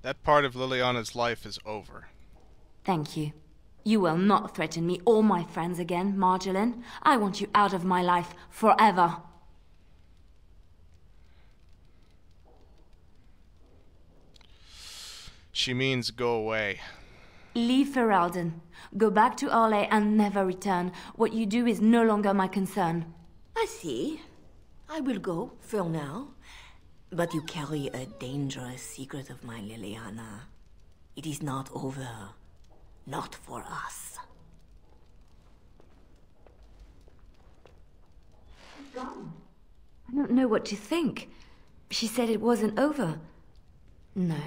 That part of Liliana's life is over. Thank you. You will not threaten me or my friends again, Marjolaine. I want you out of my life forever. She means go away. Leave Ferelden. Go back to Orlais and never return. What you do is no longer my concern. I see. I will go, for now. But you carry a dangerous secret of mine, Leliana. It is not over. Not for us. She's gone. I don't know what to think. She said it wasn't over. No,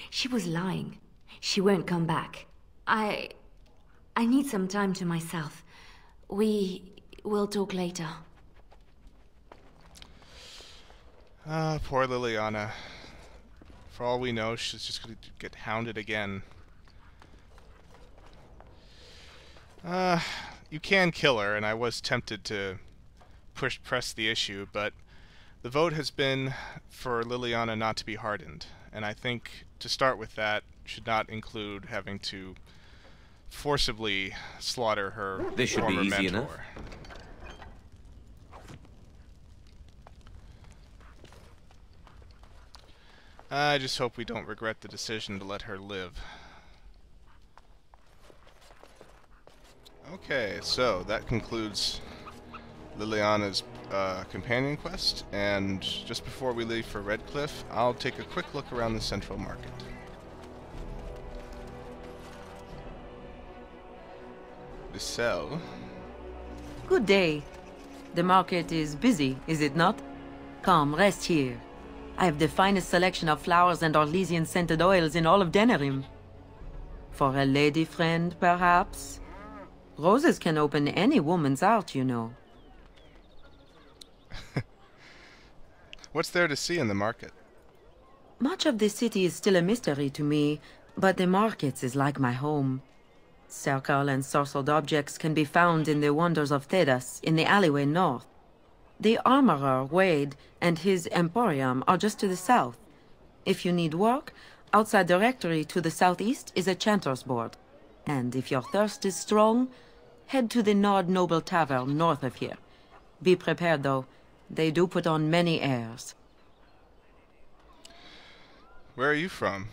she was lying. She won't come back. I need some time to myself. We will talk later. Ah, poor Liliana. For all we know, she's just going to get hounded again. You can kill her, and I was tempted to press the issue, but the vote has been for Liliana not to be hardened, and I think to start with that should not include having to forcibly slaughter her This should be former easy mentor. enough. I just hope we don't regret the decision to let her live. Okay, so that concludes Liliana's companion quest, and just before we leave for Redcliffe, I'll take a quick look around the central market. The cell. Good day. The market is busy, is it not? Come, rest here. I have the finest selection of flowers and Orlesian scented oils in all of Denerim. For a lady friend, perhaps? Roses can open any woman's heart, you know. What's there to see in the market? Much of the city is still a mystery to me, but the markets is like my home. Circle and sorcered objects can be found in the wonders of Thedas, in the alleyway north. The armorer, Wade, and his emporium are just to the south. If you need work, outside the rectory to the southeast is a chanter's board. And if your thirst is strong, head to the Nord Noble Tavern north of here. Be prepared, though. They do put on many airs. Where are you from?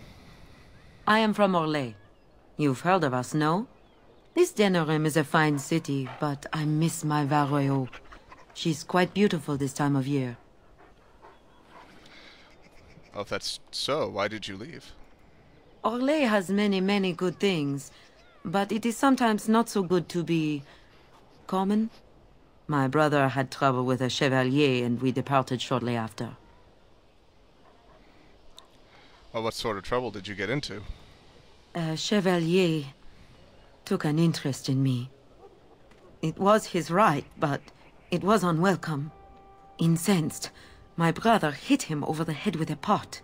I am from Orlais. You've heard of us, no? This Denerim is a fine city, but I miss my Varoyo. She's quite beautiful this time of year. Oh, if that's so, why did you leave? Orlais has many, many good things, but it is sometimes not so good to be common. My brother had trouble with a chevalier, and we departed shortly after. Well, what sort of trouble did you get into? A chevalier took an interest in me. It was his right, but it was unwelcome. Incensed, my brother hit him over the head with a pot.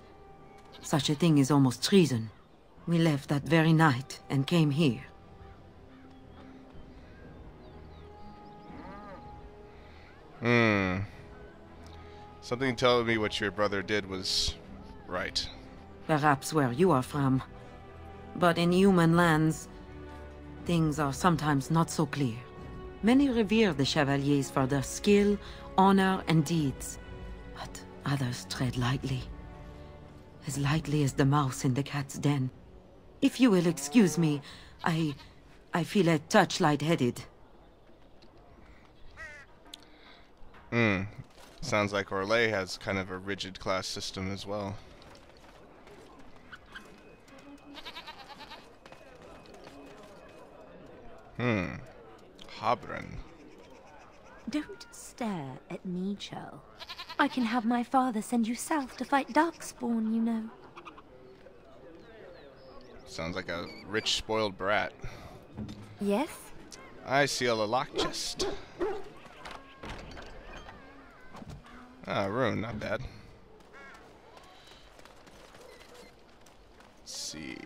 Such a thing is almost treason. We left that very night and came here. Something telling me what your brother did was right. Perhaps where you are from. But in human lands, things are sometimes not so clear. Many revere the chevaliers for their skill, honor, and deeds. But others tread lightly. As lightly as the mouse in the cat's den. If you will excuse me, I feel a touch lightheaded. Sounds like Orlais has kind of a rigid class system as well. Habren. Don't stare at me, Cho. I can have my father send you south to fight Darkspawn, you know. Sounds like a rich, spoiled brat. Yes? I seal a lock chest. Ah, rune, not bad. Let's see.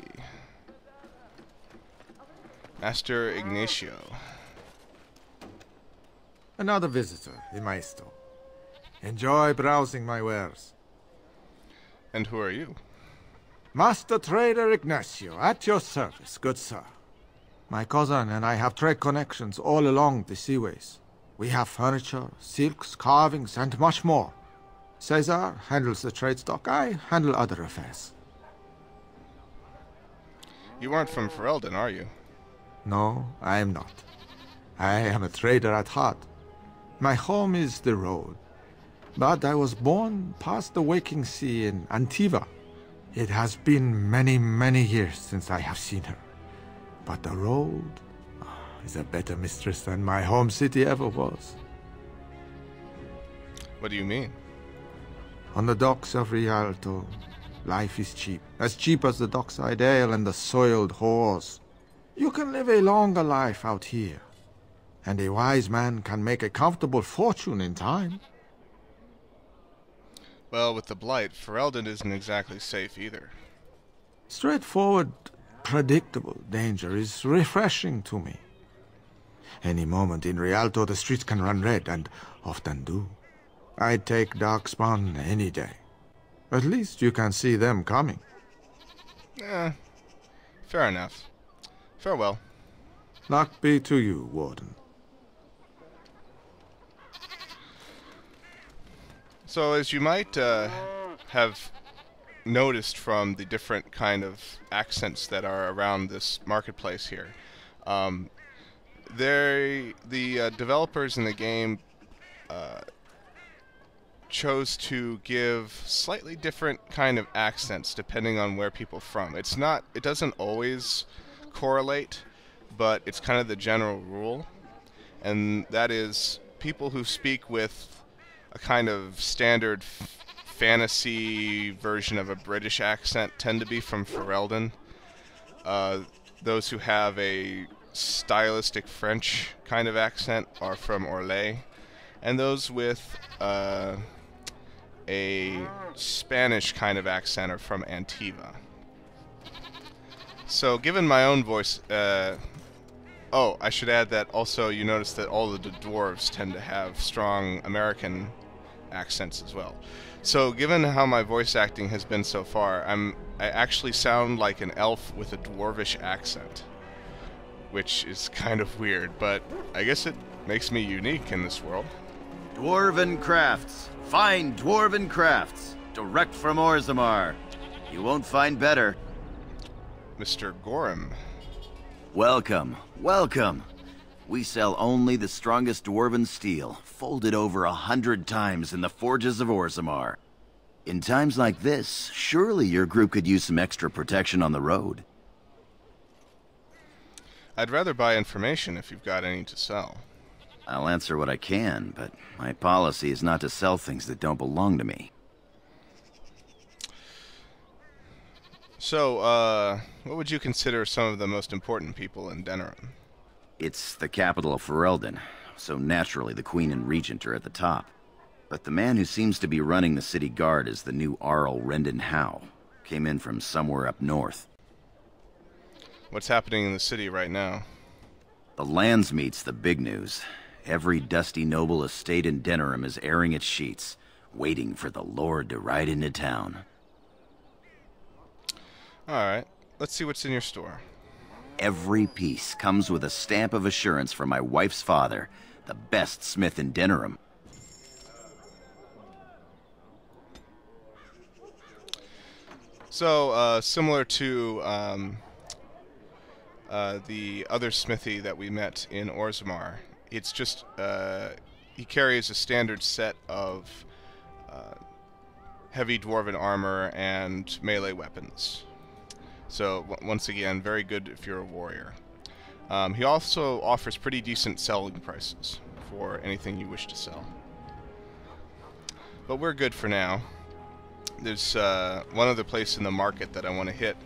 Master Ignacio. Another visitor in my store. Enjoy browsing my wares. And who are you? Master Trader Ignacio, at your service, good sir. My cousin and I have trade connections all along the seaways. We have furniture, silks, carvings, and much more. Caesar handles the trade stock, I handle other affairs. You aren't from Ferelden, are you? No, I am not. I am a trader at heart. My home is the road. But I was born past the waking sea in Antiva. It has been many, many years since I have seen her. But the road is a better mistress than my home city ever was. What do you mean? On the docks of Rialto, life is cheap. As cheap as the dockside ale and the soiled whores. You can live a longer life out here. And a wise man can make a comfortable fortune in time. Well, with the Blight, Ferelden isn't exactly safe either. Straightforward, predictable danger is refreshing to me. Any moment in Rialto the streets can run red, and often do. I'd take Darkspawn any day. At least you can see them coming. Fair enough. Farewell. Luck be to you, Warden. So, as you might have noticed from the different kind of accents that are around this marketplace here, the developers in the game chose to give slightly different kind of accents depending on where people are from. It doesn't always correlate, but it's kind of the general rule, and that is people who speak with a kind of standard fantasy version of a British accent tend to be from Ferelden. Those who have a stylistic French kind of accent are from Orlais, and those with a Spanish kind of accent are from Antiva. So, given my own voice, oh, I should add that also you notice that all of the dwarves tend to have strong American accents as well. So, given how my voice acting has been so far, I actually sound like an elf with a dwarvish accent, which is kind of weird, but I guess it makes me unique in this world. Dwarven crafts. Fine dwarven crafts. Direct from Orzammar. You won't find better. Mr. Gorham. Welcome, welcome. We sell only the strongest dwarven steel, folded over 100 times in the forges of Orzammar. In times like this, surely your group could use some extra protection on the road. I'd rather buy information if you've got any to sell. I'll answer what I can, but my policy is not to sell things that don't belong to me. So, what would you consider some of the most important people in Denerim? It's the capital of Ferelden, so naturally the Queen and Regent are at the top. But the man who seems to be running the city guard is the new Arl Rendon Howe. Came in from somewhere up north. What's happening in the city right now? The Landsmeet's the big news. Every dusty noble estate in Denerim is airing its sheets, waiting for the Lord to ride into town. Alright, let's see what's in your store. Every piece comes with a stamp of assurance from my wife's father, the best smith in Denerim. So, similar to the other smithy that we met in Orzammar, it's just, he carries a standard set of heavy dwarven armor and melee weapons. So, once again, very good if you're a warrior. He also offers pretty decent selling prices for anything you wish to sell. But we're good for now. There's one other place in the market that I want to hit,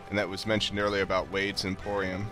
and that was mentioned earlier about Wade's Emporium.